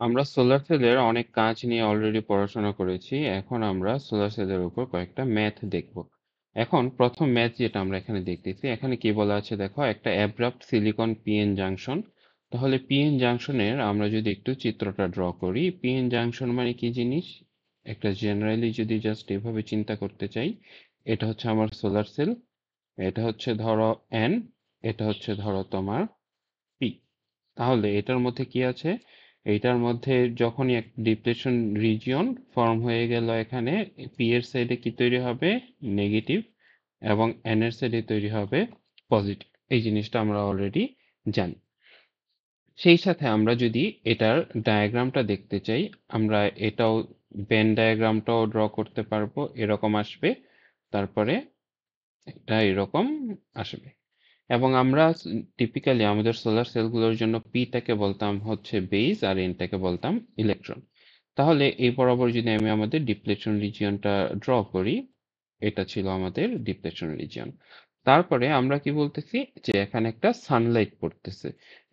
আমরা সোলার সেলের অনেক কাজ নিয়ে অলরেডি পড়াশোনা করেছি। এখন আমরা সোলার সেলের উপর কয়েকটা ম্যাথ দেখব। এখন প্রথম ম্যাথ যেটা আমরা এখানে দেখতেছি, এখানে কি বলা আছে দেখো, একটা অ্যাব্রাপ্ট সিলিকন পিএন জাংশন। তাহলে পিএন জাংশনের আমরা যদি একটু চিত্রটা ড্র করি, পিএন জাংশন মানে কি জিনিস, একটা জেনারেলি যদি জাস্ট এভাবে চিন্তা করতে চাই, এটা হচ্ছে আমার সোলার সেল, এটা হচ্ছে ধরো এন, এটা হচ্ছে ধরো তোমার পি। তাহলে এটার মধ্যে কি আছে, এইটার মধ্যে যখনই এক ডিপ্লেশন রিজিয়ন ফর্ম হয়ে গেল, এখানে পি এর সাইডে কি তৈরি হবে, নেগেটিভ, এবং এন এর সাইডে তৈরি হবে পজিটিভ। এই জিনিসটা আমরা অলরেডি জানি। সেই সাথে আমরা যদি এটার ডায়াগ্রামটা দেখতে চাই, আমরা এটাও ভেন ডায়াগ্রামটাও ড্র করতে পারবো, এরকম আসবে, তারপরে এটা এরকম আসবে। এবং আমরা টিপিক্যালি আমাদের সোলার সেলগুলোর জন্য পিটাকে বলতাম হচ্ছে বেস আর এনটাকে বলতাম ইলেকট্রন। তাহলে এই বরাবর যদি আমি আমাদের ডিপ্লেশন রিজিয়নটা ড্র করি, এটা ছিল আমাদের ডিপ্লেশন রিজিয়ন। তারপরে আমরা কি বলতেছি, যে এখানে একটা সানলাইট পড়তেছে,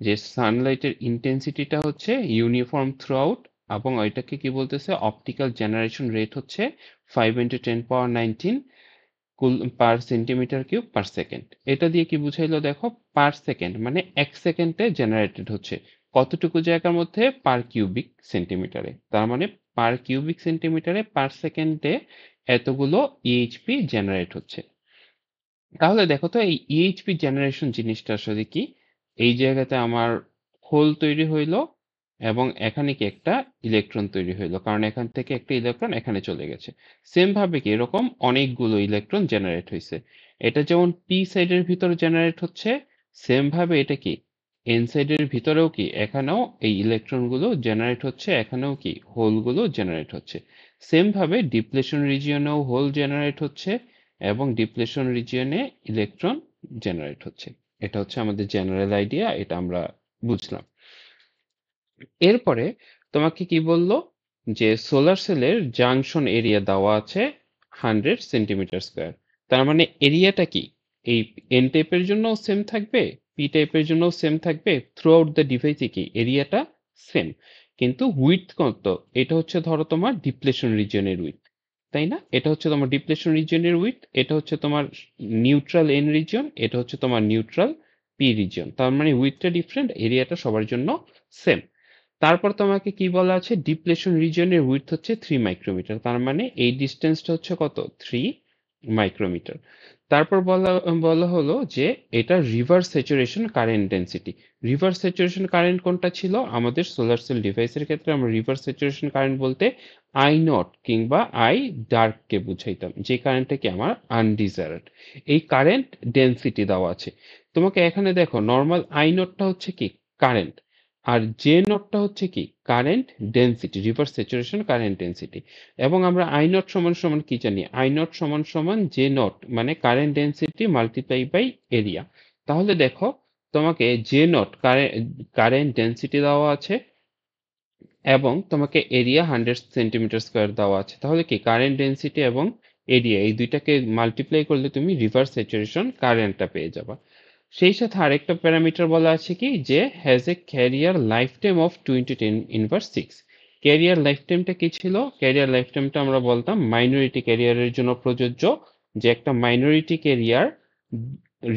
যে সানলাইটের ইন্টেন্সিটিটা হচ্ছে ইউনিফর্ম থ্রু আউট, এবং ওইটাকে কি বলতেছে, অপটিক্যাল জেনারেশন রেট হচ্ছে 5 × 10⁻¹৯ কুল per centimetre cube per second. এটা দিয়ে কি বুঝাইলো দেখো, পার সেকেন্ড মানে 1 সেকেন্ডে জেনারেটেড হচ্ছে কতটুকু জায়গার মধ্যে, পার কিউবিক সেন্টিমিটারে। তার মানে পার কিউবিক সেন্টিমিটারে পার সেকেন্ডে এতগুলো ইএইচপি জেনারেট হচ্ছে। তাহলে দেখো তো, এই ইএইচপি জেনারেশন জিনিসটা আসলে কি, এই জায়গাতে আমার হোল তৈরি হইলো, এবং এখানে কি একটা ইলেকট্রন তৈরি হইলো, কারণ এখান থেকে একটা ইলেকট্রন এখানে চলে গেছে। সেম ভাবে কি এরকম অনেকগুলো ইলেকট্রন জেনারেট হয়েছে। এটা যেমন পি সাইডের ভিতরে জেনারেট হচ্ছে, সেম ভাবে এটা কি এন সাইডের ভিতরেও কি এখানেও এই ইলেকট্রনগুলো জেনারেট হচ্ছে, এখানেও কি হোলগুলো জেনারেট হচ্ছে। সেম ভাবে ডিপ্লেশন রিজিয়নেও হোল জেনারেট হচ্ছে, এবং ডিপ্লেশন রিজিয়নে ইলেকট্রন জেনারেট হচ্ছে। এটা হচ্ছে আমাদের জেনারেল আইডিয়া, এটা আমরা বুঝলাম। এরপরে তোমাকে কি বললো, যে সোলার সেলের জাংশন এরিয়া দেওয়া আছে 100 সেন্টিমিটার স্কোয়ার। তার মানে এরিয়াটা কি, এই এন টাইপের জন্য সেম থাকবে, পি টাইপের জন্য সেম থাকবে, থ্রু আউট দ্য ডিভাইসে কি এরিয়াটা সেম, কিন্তু উইথ কত, এটা হচ্ছে ধরো তোমার ডিপ্লেশন রিজিয়নের উইথ, তাই না? এটা হচ্ছে তোমার ডিপ্লেশন রিজিয়নের উইথ, এটা হচ্ছে তোমার নিউট্রাল এন রিজিয়ন, এটা হচ্ছে তোমার নিউট্রাল পি রিজিয়ন। তার মানে উইথটা ডিফারেন্ট, এরিয়াটা সবার জন্য সেম। তারপর তোমাকে কি বলা আছে, ডিপ্লেশন রিজিয়নের উইডথ হচ্ছে 3 মাইক্রোমিটার, তার মানে এই ডিস্টেন্সটা হচ্ছে কত, 3 মাইক্রোমিটার। তারপর বলা বলা হলো যে এটা reverse saturation current density. Reverse saturation current কোনটা ছিল, আমাদের সোলার সেল ডিভাইসের ক্ষেত্রে আমরা রিভার্স স্যাচুরেশন কারেন্ট বলতে আই নট কিংবা আই ডার্ককে বুঝাইতাম, যে কারেন্টটা কি আমার আনডিজায়ার্ড। এই কারেন্ট ডেন্সিটি দেওয়া আছে তোমাকে। এখানে দেখো, নর্মাল আই নটটা হচ্ছে কি কারেন্ট, আর জে নটটা হচ্ছে কি current density, reverse saturation current density. এবং আমরা আই নট সমান সমান কি জানি, আই নট সমান সমান জে নট মানে current density multiply by area. তাহলে দেখো, তোমাকে জে নট কারেন্ট ডেন্সিটি দেওয়া আছে, এবং তোমাকে এরিয়া 100 সেন্টিমিটার স্কোয়ার দেওয়া আছে। তাহলে কি কারেন্ট ডেন্সিটি এবং এরিয়া এই দুইটাকে মাল্টিপ্লাই করলে তুমি রিভার্স স্যাচুরেশন কারেন্টটা পেয়ে যাবা। সেই সাথে আরেকটা প্যারামিটার বলা আছে কি, যে has a career life time of 20 × 10⁻⁶। Career life টাইমটা কি ছিল, ক্যারিয়ার লাইফ টাইমটা আমরা বলতাম মাইনরিটি ক্যারিয়ারের জন্য প্রযোজ্য, যে একটা মাইনরিটি ক্যারিয়ার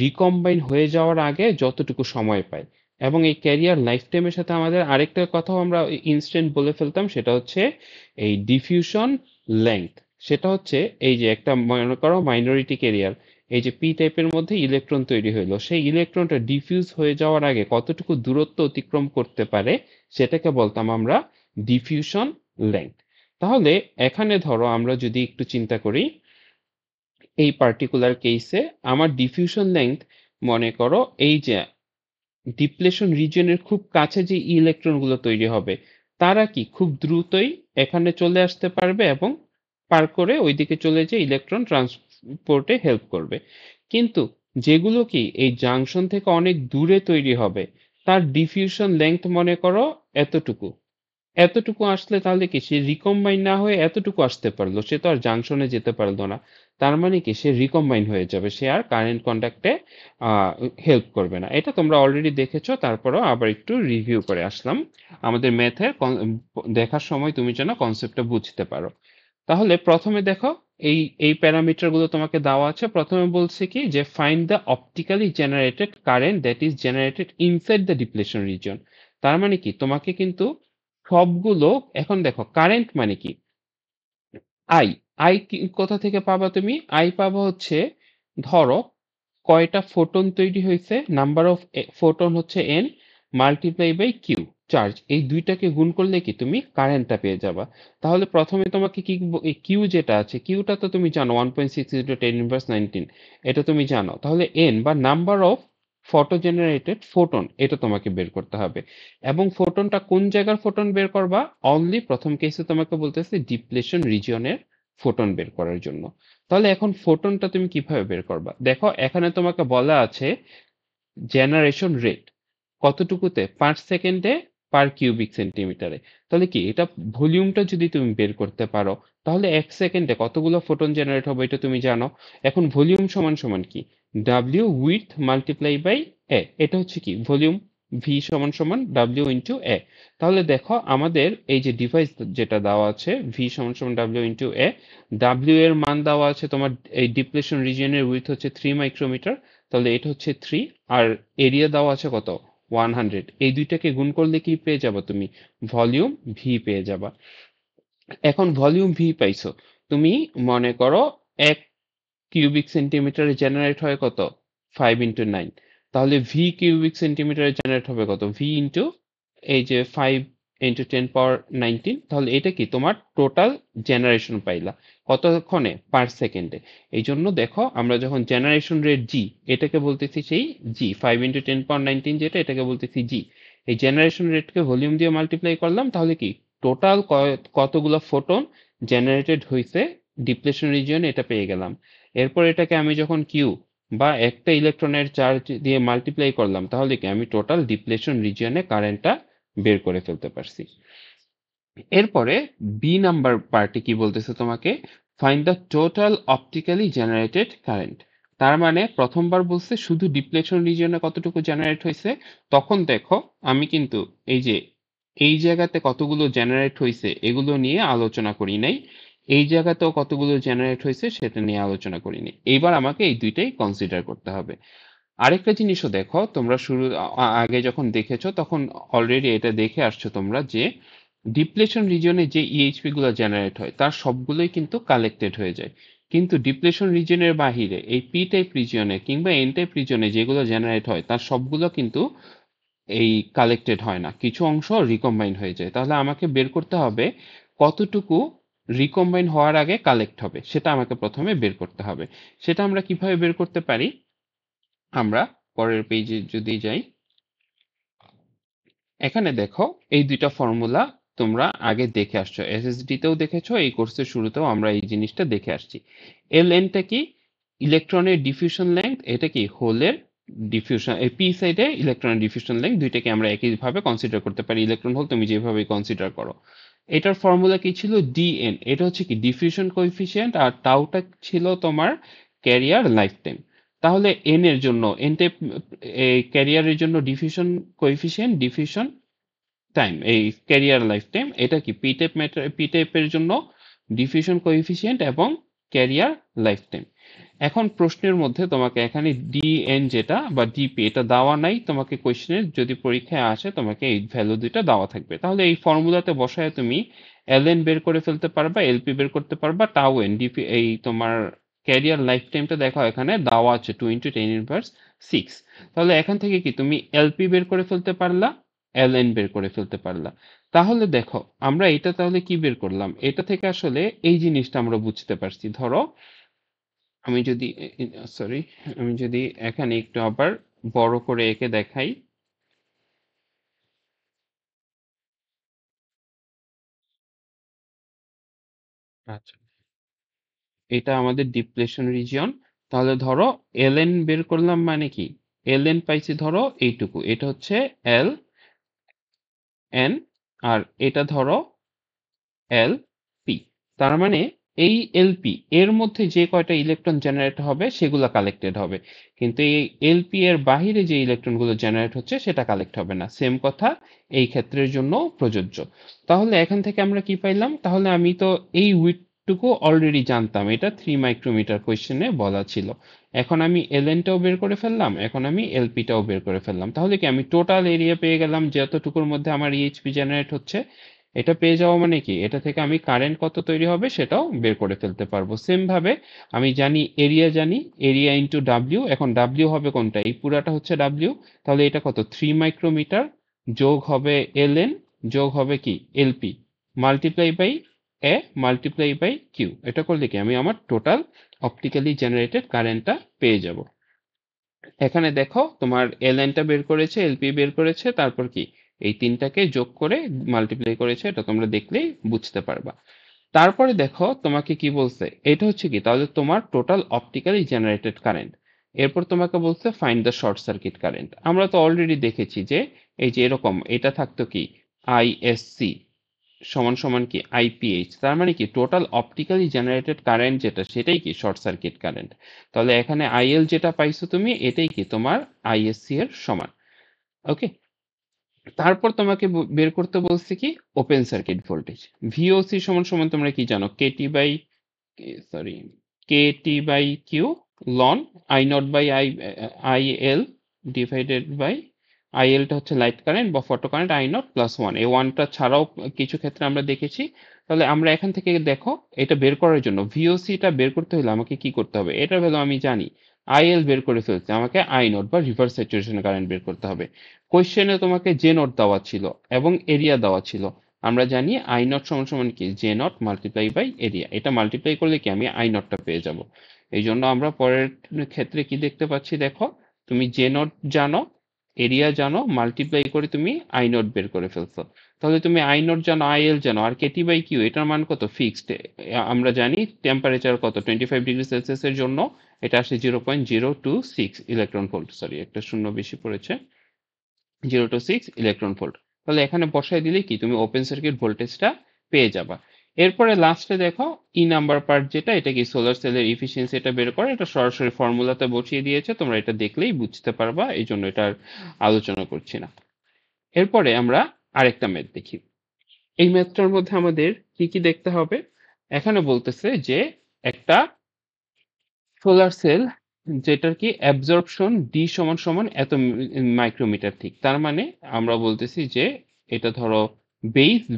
রিকম্বাইন হয়ে যাওয়ার আগে যতটুকু সময় পায়। এবং এই ক্যারিয়ার লাইফ টাইমের সাথে আমাদের আরেকটা কথাও আমরা ইনস্ট্যান্ট বলে ফেলতাম, সেটা হচ্ছে এই ডিফিউশন লেংথ। সেটা হচ্ছে এই যে একটা মনে করো মাইনরিটি ক্যারিয়ার, এই যে পি টাইপের মধ্যে ইলেকট্রন তৈরি হইলো, সেই ইলেকট্রনটা ডিফিউজ হয়ে যাওয়ার আগে কতটুকু দূরত্ব অতিক্রম করতে পারে, সেটাকে বলতাম আমরা ডিফিউশন লেংথ। তাহলে এখানে ধরো আমরা যদি একটু চিন্তা করি, এই পার্টিকুলার কেসে আমার ডিফিউশন লেংথ, মনে করো এই যে ডিপ্লেশন রিজিয়নের খুব কাছে যে ইলেকট্রনগুলো তৈরি হবে, তারা কি খুব দ্রুতই এখানে চলে আসতে পারবে, এবং পার করে ওইদিকে চলে যেয়ে ইলেকট্রন ট্রান্সপোর্টে হেল্প করবে। কিন্তু যেগুলো কি এই জাংশন থেকে অনেক দূরে তৈরি হবে, তার ডিফিউশন লেংথ মনে করো এতটুকু, এতটুকু আসলে তাহলে কি সে রিকম্বাইন না হয়ে এতটুকু আসতে পারলো, সে তো আর জাংশনে যেতে পারলো না। তার মানে কি সে রিকম্বাইন হয়ে যাবে, সে আর কারেন্ট কন্ডাক্টে হেল্প করবে না। এটা তোমরা অলরেডি দেখেছো, তারপরেও আবার একটু রিভিউ করে আসলাম আমাদের ম্যাথের দেখার সময় তুমি যেন কনসেপ্টটা বুঝতে পারো। তাহলে প্রথমে দেখো, এই এই প্যারামিটার গুলো তোমাকে দেওয়া আছে। প্রথমে বলছে কি যে find the optically generated current that is generated inside the depletion region. তার মানে কি তোমাকে কিন্তু সবগুলো, এখন দেখো কারেন্ট মানে কি, আই, কোথা থেকে পাবা তুমি? আই পাবা হচ্ছে, ধরো কয়টা ফোটন তৈরি হয়েছে, নাম্বার অফ ফোটন হচ্ছে N, multiply by Q charge, এই দুইটাকে গুণ করলে কি তুমি কারেন্টটা পেয়ে যাবা। তাহলে প্রথমে তোমাকে কি কিউ যেটা আছে, কিউটা তো তুমি জানো 1.6 × 10⁻19, এটা তুমি জানো। তাহলে এন বা number of photo generated photon, এটা তোমাকে বের করতে হবে। এবং ফোটনটা কোন জায়গার ফোটন বের করবা? অনলি প্রথম কেসে তোমাকে বলতেছে ডিপ্লেশন রিজিয়নের ফোটন বের করার জন্য। তাহলে এখন ফোটনটা তুমি কিভাবে বের করবা? দেখো এখানে তোমাকে বলা আছে জেনারেশন রেট কতটুকুতে, 5 সেকেন্ডে পার কিউবিক সেন্টিমিটারে। তাহলে কি এটা ভলিউমটা যদি তুমি বের করতে পারো, তাহলে 1 সেকেন্ডে কতগুলো ফোটন জেনারেট হবে এটা তুমি জানো। এখন ভলিউম সমান সমান কি, ডাব্লিউ উইথ মাল্টিপ্লাই বাই এ, এটা হচ্ছে কি ভলিউম। ভি সমান সমান ডাব্লিউ ইন্টু এ। তাহলে দেখো আমাদের এই যে ডিভাইস যেটা দেওয়া আছে, ভি সমান সমান ডাব্লিউ ইন্টু এ, ডাব্লিউ এর মান দেওয়া আছে তোমার, এই ডিপ্লেশন রিজিয়নের উইথ হচ্ছে 3 মাইক্রোমিটার, তাহলে এটা হচ্ছে 3। আর এরিয়া দেওয়া আছে কত, 100। এই দুইটাকে গুণ করলে কি পেয়ে যাবে তুমি? ভলিউম ভি পেয়ে যাবা। এখন ভলিউম ভি পাইছো, তুমি মনে করো 1 কিউবিক সেন্টিমিটারে জেনারেট হয় কত, 5 × 9। তাহলে ভি কিউবিক সেন্টিমিটারে জেনারেট হবে কত, ভি ইন্টু এই যে 5 × 10⁻19। তাহলে এটা কি তোমার টোটাল জেনারেশন পাইলা কতক্ষণে, পার সেকেন্ডে। এই জন্য দেখো আমরা যখন জেনারেশন রেট জি, এটাকে বলতেছি সেই জি, 5 × 10⁻19 যেটা, এটাকে বলতেছি জি। এই জেনারেশন রেটকে ভলিউম দিয়ে মাল্টিপ্লাই করলাম, তাহলে কি টোটাল কতগুলো ফোটন জেনারেটেড হয়েছে ডিপ্লেশন রিজিয়নে, এটা পেয়ে গেলাম। এরপর এটাকে আমি যখন কিউ বা একটা ইলেকট্রনের চার্জ দিয়ে মাল্টিপ্লাই করলাম, তাহলে কি আমি টোটাল ডিপ্লেশন রিজিয়নে কারেন্টটা বের করে ফেলতে পারছি। এরপরে বি নাম্বার পার্টে কি বলতেছে তোমাকে, find the total optically generated current. তার মানে প্রথমবার বলছে শুধু ডিপ্লেশন রিজিয়নে কতটুকু জেনারেট হয়েছে। তখন দেখো আমি কিন্তু এই যে এই জায়গাতে কতগুলো জেনারেট হয়েছে এগুলো নিয়ে আলোচনা করি নাই, এই জায়গাতেও কতগুলো জেনারেট হয়েছে সেটা নিয়ে আলোচনা করি নাই। এইবার আমাকে এই দুইটাই কনসিডার করতে হবে। আরেকটা জিনিসও দেখো, তোমরা শুরু আগে যখন দেখেছো তখন অলরেডি এটা দেখে আসছো তোমরা যে ডিপ্লেশন রিজিয়নে যে ইএইচপি গুলো জেনারেট হয় তার সবগুলোই কিন্তু কালেক্টেড হয়ে যায়। কিন্তু ডিপ্লেশন রিজিয়নের বাহিরে এই পি টাইপ রিজিয়নে কিংবা এন টাইপ রিজিয়নে যেগুলো জেনারেট হয় তার সবগুলো কিন্তু এই কালেক্টেড হয় না, কিছু অংশ রিকম্বাইন হয়ে যায়। তাহলে আমাকে বের করতে হবে কতটুকু রিকম্বাইন হওয়ার আগে কালেক্ট হবে, সেটা আমাকে প্রথমে বের করতে হবে। সেটা আমরা কিভাবে বের করতে পারি, আমরা পরের পেজে যদি যাই, এখানে দেখো এই দুইটা ফর্মুলা তোমরা আগে দেখে আসছো, এসএসডি তেও দেখেছো, এই কোর্সের শুরুতেও আমরা এই জিনিসটা দেখে আসছি। এল এনটা কি, ইলেকট্রনের ডিফিউশন লেংথ, এটা কি হোলের ডিফিউশন, এই পি সাইডে ইলেকট্রনের ডিফিউশন লেংথ, দুইটাকে আমরা একইভাবে কনসিডার করতে পারি। ইলেকট্রন হোল তুমি যেভাবে কনসিডার করো। এটার ফর্মুলা কি ছিল, ডিএন, এটা হচ্ছে কি ডিফিউশন কোএফিসিয়েন্ট, আর টাউটা ছিল তোমার ক্যারিয়ার লাইফ টাইম। তাহলে এন এর জন্য, এন টাইপ ক্যারিয়ারের জন্য ডিফিউশন কোএফিসিয়েন্ট, ডিফিউশন টাইম, এই ক্যারিয়ার লাইফ টাইম, এটা কি পি টাইপ ম্যাটার, পি টাইপের জন্য ডিফিউশন কোএফিসিয়েন্ট এবং ক্যারিয়ার লাইফ টাইম। এখন প্রশ্নের মধ্যে তোমাকে এখানে ডিএন যেটা বা ডিপি এটা দেওয়া নাই, তোমাকে কোয়েশ্চেনের যদি পরীক্ষায় আসে তোমাকে এই ভ্যালু দুইটা দেওয়া থাকবে। তাহলে এই ফর্মুলাতে বসায় তুমি এলএন বের করে ফেলতে পারবা, এলপি বের করতে পারবা, টাউ এন, ডিপি এই তোমার ক্যারিয়ার লাইফ টাইমটা দেখো এখানে দেওয়া আছে 2 × 10⁻6। তাহলে এখান থেকে কি তুমি এলপি বের করে ফেলতে পারলা, এলএন বের করে ফেলতে পারলা। তাহলে দেখো আমরা এটা তাহলে কি বের করলাম, এটা থেকে আসলে এই জিনিসটা আমরা বুঝতে পারছি। ধরো আমি যদি, সরি, আমি যদি এখানে একটু আবার বড় করে এঁকে দেখাই। আচ্ছা, এটা আমাদের ডিপ্লেশন রিজিয়ন। তাহলে ধরো এলএন বের করলাম মানে কি, এলএন পাইছি ধরো এইটুকু, এটা হচ্ছে এল এন, আর এটা ধরো এলপি। তার মানে এই এলপি এর মধ্যে যে কয়টা ইলেকট্রন জেনারেট হবে সেগুলো কালেক্টেড হবে, কিন্তু এই এলপি এর বাহিরে যে ইলেকট্রনগুলো জেনারেট হচ্ছে সেটা কালেক্ট হবে না। সেম কথা এই ক্ষেত্রের জন্য প্রযোজ্য। তাহলে এখান থেকে আমরা কি পাইলাম? তাহলে আমি তো এই উইডথটুকু অলরেডি জানতাম, এটা 3 মাইক্রোমিটার কোয়েশ্চেনে বলা ছিল। এখন আমি এলএনটাও বের করে ফেললাম, এখন আমি এলপিটাও বের করে ফেললাম। তাহলে কি আমি টোটাল এরিয়া পেয়ে গেলাম যতটুকুর মধ্যে আমার ইএইচপি জেনারেট হচ্ছে। এটা পেয়ে যাওয়া মানে কি, এটা থেকে আমি কারেন্ট কত তৈরি হবে সেটাও বের করে ফেলতে পারবো। সেম ভাবে আমি জানি এরিয়া ইন্টু ডাব্লিউ। এখন ডাব্লিউ হবে কোনটা? এই পুরাটা হচ্ছে ডাব্লিউ। তাহলে এটা কত? 3 মাইক্রোমিটার যোগ হবে এলএন যোগ হবে কি LP multiply by A multiply by Q. এটা করলে কি আমি আমার টোটাল অপটিক্যালি জেনারেটেড কারেন্টটা পেয়ে যাব। এখানে দেখো তোমার এলএনটা বের করেছে, এলপি বের করেছে, তারপর কি এই তিনটাকে যোগ করে মাল্টিপ্লাই করেছে, এটা তোমরা দেখলেই বুঝতে পারবা। তারপরে দেখো তোমাকে কি বলছে, এটা হচ্ছে কি তাহলে তোমার টোটাল অপটিক্যালি জেনারেটেড কারেন্ট। এরপর তোমাকে বলছে find the short circuit current. আমরা তো অলরেডি দেখেছি যে এই যে এরকম এটা থাকতো কি আইএসসি সমান সমান কি আইপিএইচ, তার মানে কি টোটাল অপটিক্যালি জেনারেটেড কারেন্ট যেটা সেটাই কি শর্ট সার্কিট কারেন্ট। তাহলে এখানে আইএল যেটা পাইছো তুমি এটাই কি তোমার আইএসসি এর সমান। ওকে, তারপর তোমাকে বের করতে বলছে কি ওপেন সার্কিট ভোল্টেজ। ভিওসি সমান সমান তোমরা কি জানো? সরি কেটি বাই কিউ লন I naught by IL divided by আইএলটা হচ্ছে লাইট কারেন্ট বা photo current I naught plus one. এই ওয়ানটা ছাড়াও কিছু ক্ষেত্রে আমরা দেখেছি। তাহলে আমরা এখান থেকে দেখো এটা বের করার জন্য ভিওসিটা বের করতে হলে আমাকে কি করতে হবে? এটার ভ্যালু আমি জানি, আইএল বের করে ফেলছে, আমাকে আই নট বা রিভার্স স্যাচুরেশন কারেন্ট বের করতে হবে। কোয়েশ্চেনে তোমাকে জে নট দেওয়া ছিল এবং এরিয়া দেওয়া ছিল। আমরা জানি আই নট সমান সমান কি J naught multiply by area. এটা মাল্টিপ্লাই করলে কি আমি আই নটটা পেয়ে যাব। এই জন্য আমরা পরের ক্ষেত্রে কি দেখতে পাচ্ছি দেখো, তুমি জে নট জানো, এরিয়া জানো, মাল্টিপ্লাই করে তুমি আই নট বের করে ফেলছো। তাহলে তুমি আই নট জানো, আইএল জানো, আর কেটি বাই কিউ এটার মান কত? ফিক্সড। আমরা জানি টেম্পারেচার কত 25 ডিগ্রি সেলসিয়াস এর জন্য এটা আসে 0.026 ইলেকট্রন ভোল্ট। সরি একটা শূন্য বেশি পড়েছে, 0 to 6 ইলেকট্রন ভোল্ট। তাহলে এখানে বসাই দিলে কি তুমি ওপেন সার্কিট ভোল্টেজটা পেয়ে যাবা। এরপরে লাস্টে দেখো নাম্বার পার্ট যেটা, এটা কি সোলার সেলের ইফিসিয়েন্সি এটা বের করে, এটা সরাসরি ফর্মুলাতে বসিয়ে দিয়েছে, তোমরা এটা দেখলেই বুঝতে পারবা, এই জন্য এটা আর আলোচনা করছি না। এরপরে আমরা আরেকটা ম্যাথ দেখি। এই ম্যাথটার মধ্যে আমাদের কি কি দেখতে হবে? এখানে বলতেছে যে একটা সোলার সেল যেটার কি অ্যাবজর্পশন ডি সমান সমান এত মাইক্রোমিটার ঠিক। তার মানে আমরা বলতেছি যে এটা ধরো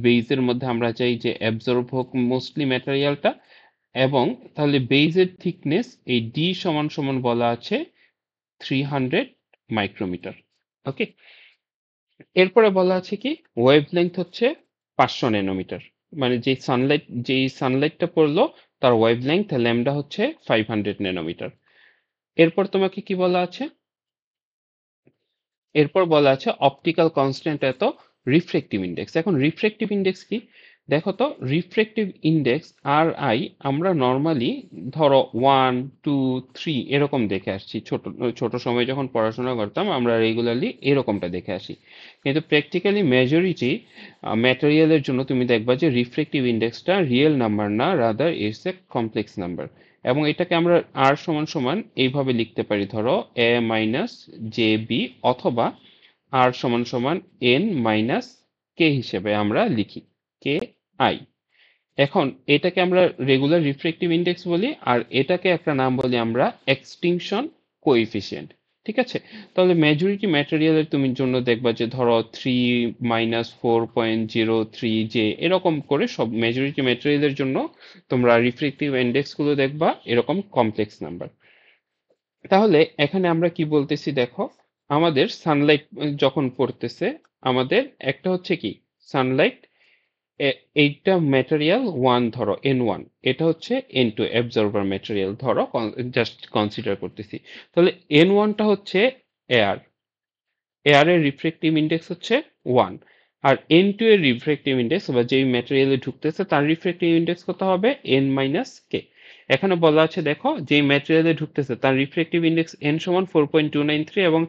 বেইজের মধ্যে আমরা চাই যে অ্যাবজর্ব হোক মোস্টলি ম্যাটেরিয়ালটা, এবং তাহলে বেইজের থিকনেস এই ডি সমান সমান বলা আছে 300 মাইক্রোমিটার। ওকে, এরপরে বলা আছে কি ওয়েভলেংথ হচ্ছে 500 ন্যানোমিটার। মানে যেই সানলাইটটা পড়লো তার ওয়েভলেংথ ল্যামডা হচ্ছে 500 ন্যানোমিটার। এরপর তোমাকে কি বলা আছে? এরপর বলা আছে অপটিক্যাল কনস্ট্যান্ট এত, রিফ্রেক্টিভ ইন্ডেক্স। এখন রিফ্রেক্টিভ ইন্ডেক্স কি দেখো তো। রিফ্রেক্টিভ ইন্ডেক্স আর আই আমরা নর্মালি ধরো 1 2 3 এরকম দেখে আসছি, ছোট ছোট সময় যখন পড়াশোনা করতাম আমরা রেগুলারলি এরকমটা দেখে আসি। কিন্তু প্র্যাকটিক্যালি মেজরিটি ম্যাটেরিয়ালের জন্য তুমি দেখবা যে রিফ্রেক্টিভ ইন্ডেক্সটা রিয়েল নাম্বার না, rather it's a complex number. এবং এটাকে আমরা আর সমান সমান এইভাবে লিখতে পারি, ধরো এ মাইনাস জে বি, অথবা আর সমান সমান এন মাইনাস কে হিসেবে আমরা লিখি, কে আই। এখন এটাকে আমরা রেগুলার রিফ্রেক্টিভ ইন্ডেক্স বলি, আর এটাকে একটা নাম বলি আমরা এক্সটিংশন কোএফিসিয়েন্ট। ঠিক আছে, তাহলে মেজরিটি ম্যাটেরিয়ালের তুমি জন্য দেখবা যে ধরো 3 - 4.03 জে এরকম করে সব মেজরিটি ম্যাটেরিয়ালের জন্য তোমরা রিফ্রেক্টিভ ইন্ডেক্স গুলো দেখবা এরকম কমপ্লেক্স নাম্বার। তাহলে এখানে আমরা কি বলতেছি দেখো, আমাদের সানলাইট যখন পড়তেছে, আমাদের একটা হচ্ছে কি সানলাইট, এইটা ম্যাটেরিয়াল ওয়ান ধরো N1, এটা হচ্ছে N2 অ্যাবজর্বার ম্যাটেরিয়াল ধরো, জাস্ট কনসিডার করতেছি। তাহলে N1টা হচ্ছে এয়ার, এয়ারের রিফ্রেক্টিভ ইন্ডেক্স হচ্ছে 1, আর N2 এর রিফ্রেক্টিভ ইন্ডেক্স বা যেই ম্যাটেরিয়ালে ঢুকতেছে তার রিফ্রেক্টিভ ইন্ডেক্স কত হবে? N - কে। এখানে বলা আছে দেখো যেই ম্যাটেরিয়ালে ঢুকতেছে তার রিফ্র্যাক্টিভ ইন্ডেক্স n সমান 4.293 এবং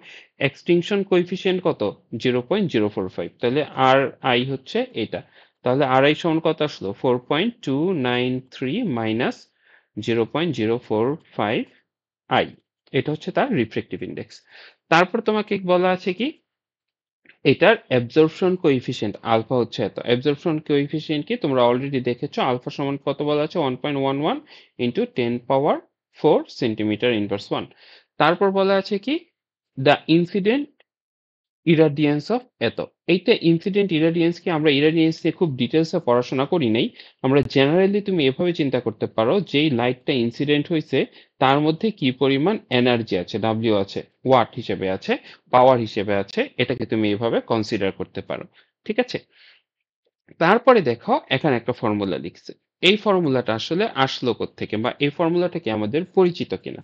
এক্সটিংশন কোএফিসিয়েন্ট কত 0.045, তাহলে আর আই হচ্ছে এটা। তাহলে আর আই সমান কত আসলো 4.293 মাইনাস 0.045 আই, এটা হচ্ছে তার রিফ্র্যাক্টিভ ইন্ডেক্স। তারপর তোমাকে বলা আছে কি এটার অ্যাবজর্পশন কোএফিসিয়েন্ট আলফা হচ্ছে এত। অ্যাবজর্পশন কোএফিসিয়েন্ট কি তোমরা অলরেডি দেখেছো, আলফা সমান কত বলা আছে 1.11 ইন্টু 10^4 সেন্টিমিটার ইনভার্স 1। তারপর বলা আছে কি দ্য ইনসিডেন্ট ইরাডিয়েন্স অফ এত। এইটা ইনসিডেন্ট ইরাডিয়েন্স কি আমরা ইরাডিয়েন্স নিয়ে খুব ডিটেলসে পড়াশোনা করি নাই। আমরা জেনারেলি তুমি এভাবে চিন্তা করতে পারো যেই লাইটটা ইনসিডেন্ট হয়েছে তার মধ্যে কি পরিমাণ এনার্জি আছে, ডাব্লিউ আছে, ওয়াট হিসেবে আছে, পাওয়ার হিসেবে আছে, এটাকে তুমি এভাবে কনসিডার করতে পারো। ঠিক আছে, তারপরে দেখো এখানে একটা ফর্মুলা লিখছে। এই ফর্মুলাটা আসলে আসলো থেকে বা এই ফর্মুলাটা কি আমাদের পরিচিত কিনা।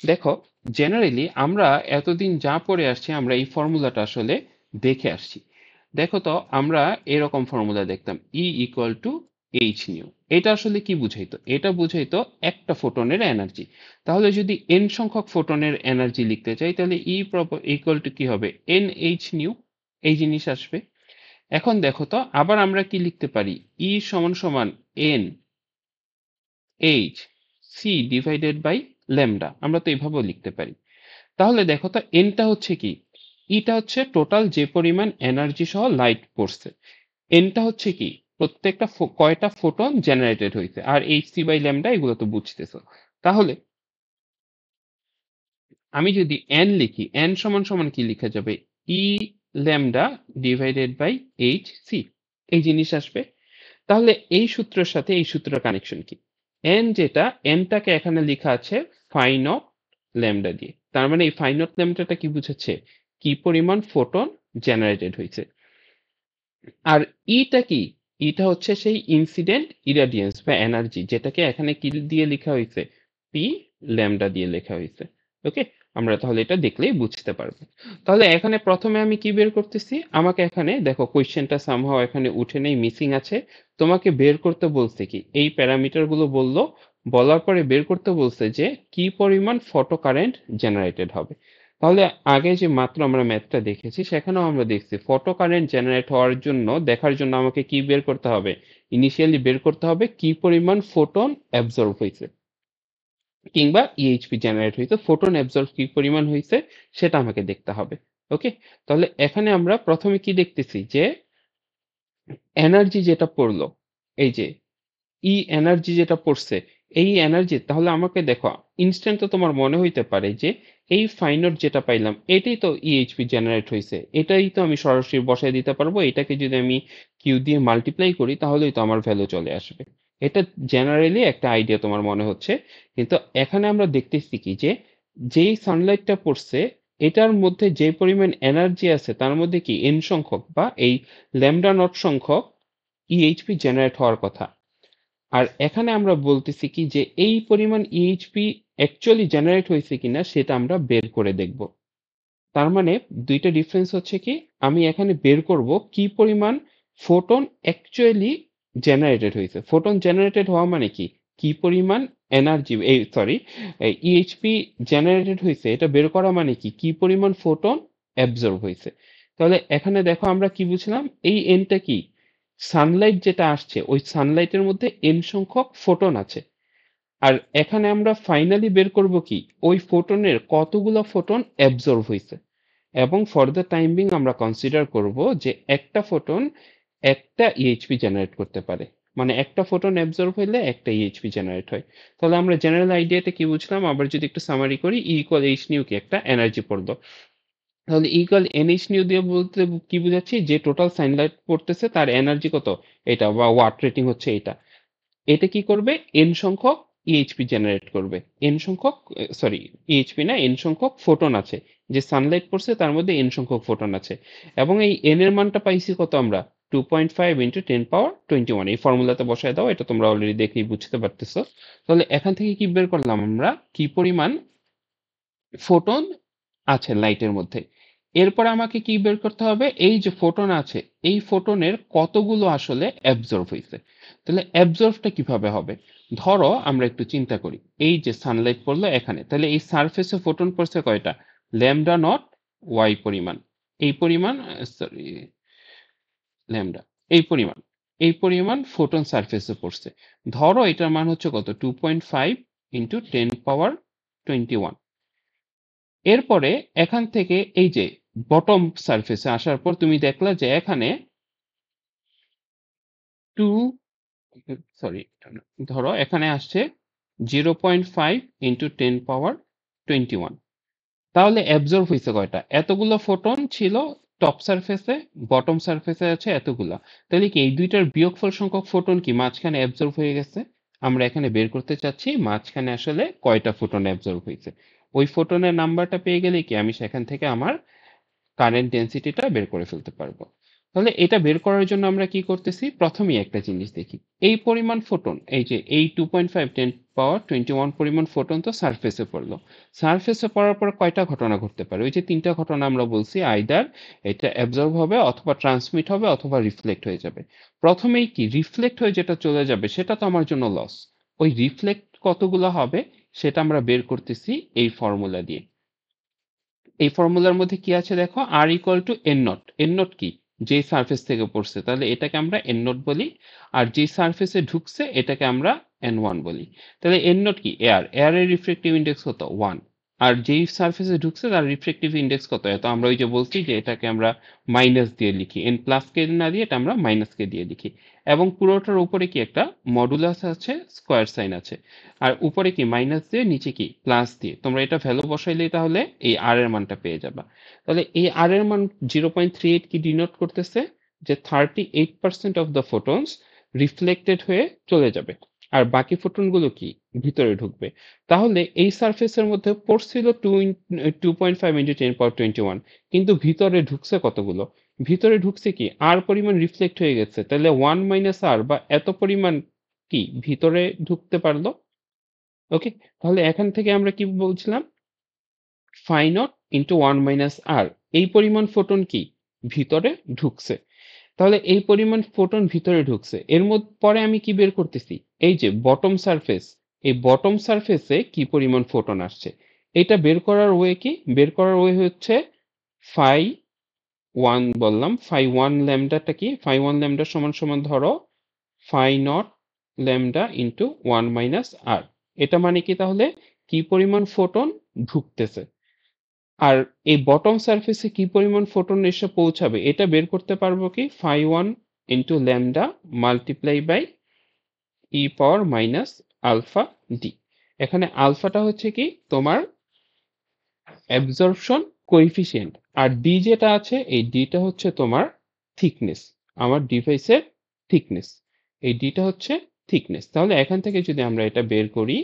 দেখো জেনারেলি আমরা এতদিন যা পড়ে আসছি আমরা এই ফর্মুলাটা আসলে দেখে আসছি। দেখো তো আমরা এরকম ফর্মুলা দেখতাম E equal to H new. এটা আসলে কি বুঝাইতো, এটা বুঝাইতো একটা ফোটনের এনার্জি। তাহলে যদি এন সংখ্যক ফোটনের এনার্জি লিখতে চাই তাহলে ই ইকুয়াল টু কি হবে এন এইচ নিউ, এই জিনিস আসবে। এখন দেখো তো আবার আমরা কি লিখতে পারি ই সমান সমান N H C divided by lambda, আমরা তো এইভাবেও লিখতে পারি। তাহলে দেখো তো এনটা হচ্ছে কি, ইটা হচ্ছে টোটাল যে পরিমাণ এনার্জি সহ লাইট পড়ছে, এনটা হচ্ছে কি প্রত্যেকটা কয়টা ফোটন জেনারেটেড হয়েছে, আর এইচ সি বাই ল্যামডা এগুলো তো বুঝতেছো। তাহলে আমি যদি এন লিখি এন সমান সমান কি লেখা যাবে E lambda divided by H C, এই জিনিস আসবে। তাহলে এই সূত্রের সাথে এই সূত্রের কানেকশন কি, এন যেটা এনটাকে এখানে লেখা আছে ফাই নট ল্যামডা দিয়ে, তার মানে এই ফাই নট ল্যামডাটা কি বুঝাচ্ছে কি পরিমাণ ফোটন জেনারেটেড হয়েছে। আর ইটা কি, ইটা হচ্ছে সেই ইনসিডেন্ট ইরাডিয়েন্স বা এনার্জি যেটাকে এখানে কি দিয়ে লেখা হয়েছে পি ল্যামডা দিয়ে লেখা হয়েছে। ওকে, আমরা তাহলে এটা দেখলেই বুঝতে পারবো। তাহলে এখানে প্রথমে আমি কি বের করতেছি, আমাকে এখানে দেখো কোয়েশ্চেনটা সামহাও এখানে উঠে নেই, মিসিং আছে। তোমাকে বের করতে বলছে কি এই প্যারামিটার গুলো বললো, বলার পরে বের করতে বলছে যে কি পরিমাণ ফটো কারেন্ট জেনারেটেড হবে। তাহলে আগে যে মাত্র আমরা ম্যাথটা দেখেছি সেখানেও আমরা দেখছি ফটো কারেন্ট জেনারেট হওয়ার জন্য দেখার জন্য আমাকে কি বের করতে হবে, ইনিশিয়ালি বের করতে হবে কি পরিমাণ ফোটন অ্যাবজর্ব হয়েছে কিংবা ইএইচপি জেনারেট হয়েছে, ফোটন অ্যাবজর্ব কি পরিমাণ হয়েছে সেটা আমাকে দেখতে হবে। ওকে, তাহলে এখানে আমরা প্রথমে কি দেখতেছি যে এনার্জি যেটা পড়লো, এই যে ই এনার্জি যেটা পড়ছে এই এনার্জি, তাহলে আমাকে দেখো ইনস্ট্যান্ট তো তোমার মনে হইতে পারে যে এই ফাইনট যেটা পাইলাম এটাই তো ইএইচপি জেনারেট হয়েছে, এটাই তো আমি সরাসরি বসায় দিতে পারবো, এটাকে যদি আমি কিউ দিয়ে মাল্টিপ্লাই করি তাহলেই তো আমার ভ্যালু চলে আসবে। এটা জেনারেলি একটা আইডিয়া তোমার মনে হচ্ছে, কিন্তু এখানে আমরা দেখতেছি কি যে যেই সানলাইটটা পড়ছে এটার মধ্যে যে পরিমাণ এনার্জি আছে তার মধ্যে কি এন সংখ্যক বা এই ল্যামডা নট সংখ্যক ইএইচপি জেনারেট হওয়ার কথা। আর এখানে আমরা বলতেছি কি যে এই পরিমাণ ইএইচপি অ্যাকচুয়ালি জেনারেট হয়েছে কিনা সেটা আমরা বের করে দেখব। তার মানে দুইটা ডিফারেন্স হচ্ছে কি আমি এখানে বের করব কি পরিমাণ ফোটন অ্যাকচুয়ালি জেনারেটেড হয়েছে। ফোটন জেনারেটেড হওয়া মানে কি কি পরিমাণ এনার্জি এই সরি ইএইচপি জেনারেটেড হয়েছে, এটা বের করা মানে কি কি পরিমাণ ফোটন অ্যাবজর্ব হয়েছে। তাহলে এখানে দেখো আমরা কি বুঝলাম এই এনটা কি সানলাইট যেটা আসছে ওই সানলাইটের মধ্যে এন সংখ্যক ফোটন আছে। আর এখানে আমরা ফাইনালি বের করব কি ওই ফোটনের কতগুলো ফোটন অ্যাবজর্ব হয়েছে, এবং ফর দ্য টাইম বিং আমরা কনসিডার করব যে একটা ফোটন একটা ইএইচপি জেনারেট করতে পারে, মানে একটা ফোটন অ্যাবজর্ব হইলে একটা ইএইচপি জেনারেট হয়। তাহলে আমরা জেনারেল আইডিয়াটা কি বুঝলাম, আবার যদি একটু সামারি করি ই ইকুয়াল এইচ নিউ কি একটা এনার্জি পড়লো, তাহলে ইকুয়াল এনএইচ নিউ দিয়ে বলতে কি বুঝাচ্ছি যে টোটাল সানলাইট পড়তেছে তার এনার্জি কত এটা বা ওয়াট রেটিং হচ্ছে এটা, এটা কি করবে এন সংখ্যক ইএইচপি জেনারেট করবে, এন সংখ্যক সরি ইএইচপি না এন সংখ্যক ফোটন আছে, যে সানলাইট পড়ছে তার মধ্যে এন সংখ্যক ফোটন আছে, এবং এই এন এর মানটা পাইছি কত আমরা 2.5 ইন্টু 10^21, এই ফর্মুলাতে বসায় দাও, এটা তোমরা অলরেডি দেখেই বুঝতে পারতেছো। তাহলে এখান থেকে কি বের করলাম আমরা কি পরিমাণ ফোটন আছে লাইটের মধ্যে। এরপরে আমাকে কি বের করতে হবে এই যে ফোটন আছে এই ফোটনের কতগুলো আসলে অ্যাবজর্ব হয়েছে। তাহলে অ্যাবজর্বটা কিভাবে হবে, ধরো আমরা একটু চিন্তা করি, এই যে সানলাইট পড়লো এখানে, তাহলে এই সারফেসে ফোটন পড়ছে কয়টা? ল্যামডা নট ওয়াই পরিমাণ, এই পরিমাণ, সরি, ল্যামডা, এই পরিমাণ, এই পরিমাণ ফোটন সারফেসে পড়ছে। ধরো এটার মান হচ্ছে কত? 2.5 ইন্টু 10^21। এরপরে এখান থেকে এই যে বটম সারফেসে আসার পর তুমি দেখলা যে এখানে 2, সরি, ধরো এখানে আসছে 0.5 ইন্টু 10^21। তাহলে অ্যাবজর্ব হয়েছে কয়টা? এতগুলো ফোটন ছিল টপ সারফেসে, বটম সারফেসে আছে এতগুলা। তাহলে কি এই দুইটার বিয়োগফল সংখ্যক ফোটন কি মাঝখানে অ্যাবজর্ব হয়ে গেছে? আমরা এখানে বের করতে চাচ্ছি মাঝখানে আসলে কয়টা ফোটন অ্যাবজর্ব হয়েছে। ওই ফোটনের নাম্বারটা পেয়ে গেলে কি আমি সেখান থেকে আমার কারেন্ট ডেনসিটিটা বের করে ফেলতে পারবো। তাহলে এটা বের করার জন্য আমরা কি করতেছি? প্রথমেই একটা জিনিস দেখি, এই পরিমাণ ফোটন, এই যে এই 2.5 10^21 পরিমাণ ফোটন তো সারফেসে পড়লো। সারফেসে পড়ার পর কয়টা ঘটনা ঘটতে পারে? ওই যে তিনটা ঘটনা আমরা বলছি, আইদার এটা অ্যাবজর্ব হবে, অথবা ট্রান্সমিট হবে, অথবা রিফ্লেক্ট হয়ে যাবে। প্রথমেই কি রিফ্লেক্ট হয়ে যেটা চলে যাবে সেটা তো আমার জন্য লস। ওই রিফ্লেক্ট কতগুলো হবে সেটা আমরা বের করতেছি এই ফর্মুলা দিয়ে। এই ফর্মুলার মধ্যে কি আছে দেখো, R equal to N naught. N naught কি? যে সারফেস থেকে পড়ছে, তাহলে এটাকে আমরা এন নট বলি। আর যে সারফেসে ঢুকছে এটাকে আমরা এন ওয়ান বলি। তাহলে এন নট কি? এয়ার। এয়ারের রিফ্রেক্টিভ ইন্ডেক্স কত? 1। আর যেই সারফেসে ঢুকছে তার রিফ্রেক্টিভ ইন্ডেক্স কত? এত আমরা ওই যে বলছি যে এটাকে আমরা মাইনাস দিয়ে লিখি, এন প্লাস কে না দিয়ে এটা আমরা মাইনাস কে দিয়ে লিখি। এবং পুরোটার উপরে কি একটা মডুলাস আছে, স্কোয়ার সাইন আছে। আর উপরে কি মাইনাস দিয়ে, নিচে কি প্লাস দিয়ে। তোমরা এটা ভ্যালু বসাইলেই তাহলে এই আর এর মানটা পেয়ে যাবা। তাহলে এই আর এর মান 0.38 কি ডিনোট করতেছে? যে 38% অফ দ্য ফোটনস রিফ্লেক্টেড হয়ে চলে যাবে, আর বাকি ফোটনগুলো কি ভিতরে ঢুকবে। তাহলে এই সারফেসের মধ্যে পড়ছিল 2.5 ইন্টু 10^21, কিন্তু ভিতরে ঢুকছে কতগুলো? ভিতরে ঢুকছে কি আর পরিমাণ রিফ্লেক্ট হয়ে গেছে, তাহলে 1 মাইনাস আর বা এত পরিমাণ কি ভিতরে ঢুকতে পারলো। ওকে, তাহলে এখান থেকে আমরা কি বলছিলাম? ফাই নট ইন্টু 1 মাইনাস আর, এই পরিমাণ ফোটন কি ভিতরে ঢুকছে। তাহলে এই পরিমাণ ফোটন ভিতরে ঢুকছে, এর মধ্যে পরে আমি কি বের করতেছি? এই যে বটম সারফেস, এই বটম সারফেসে কি পরিমাণ ফোটন আসছে এটা বের করার ওয়ে কি? বের করার ওয়ে হচ্ছে ফাই ওয়ান বললাম, ফাই ওয়ান ল্যামডাটা কি? ফাই ওয়ান ল্যামডা সমান সমান ধরো phi naught lambda into 1 minus R. এটা মানে কি তাহলে? কি পরিমাণ ফোটন ঢুকতেছে, আর এই বটম সারফেসে কি পরিমাণ ফোটন এসে পৌঁছাবে এটা বের করতে পারবো কি? Phi one into lambda multiply by E power minus alpha D. এখানে আলফাটা হচ্ছে কি তোমার অ্যাবজর্পশন কোএফিসিয়েন্ট, আর ডি যেটা আছে এই ডিটা হচ্ছে তোমার থিকনেস, আমার ডিভাইসের থিকনেস। এই ডিটা হচ্ছে থিকনেস। তাহলে এখান থেকে যদি আমরা এটা বের করি,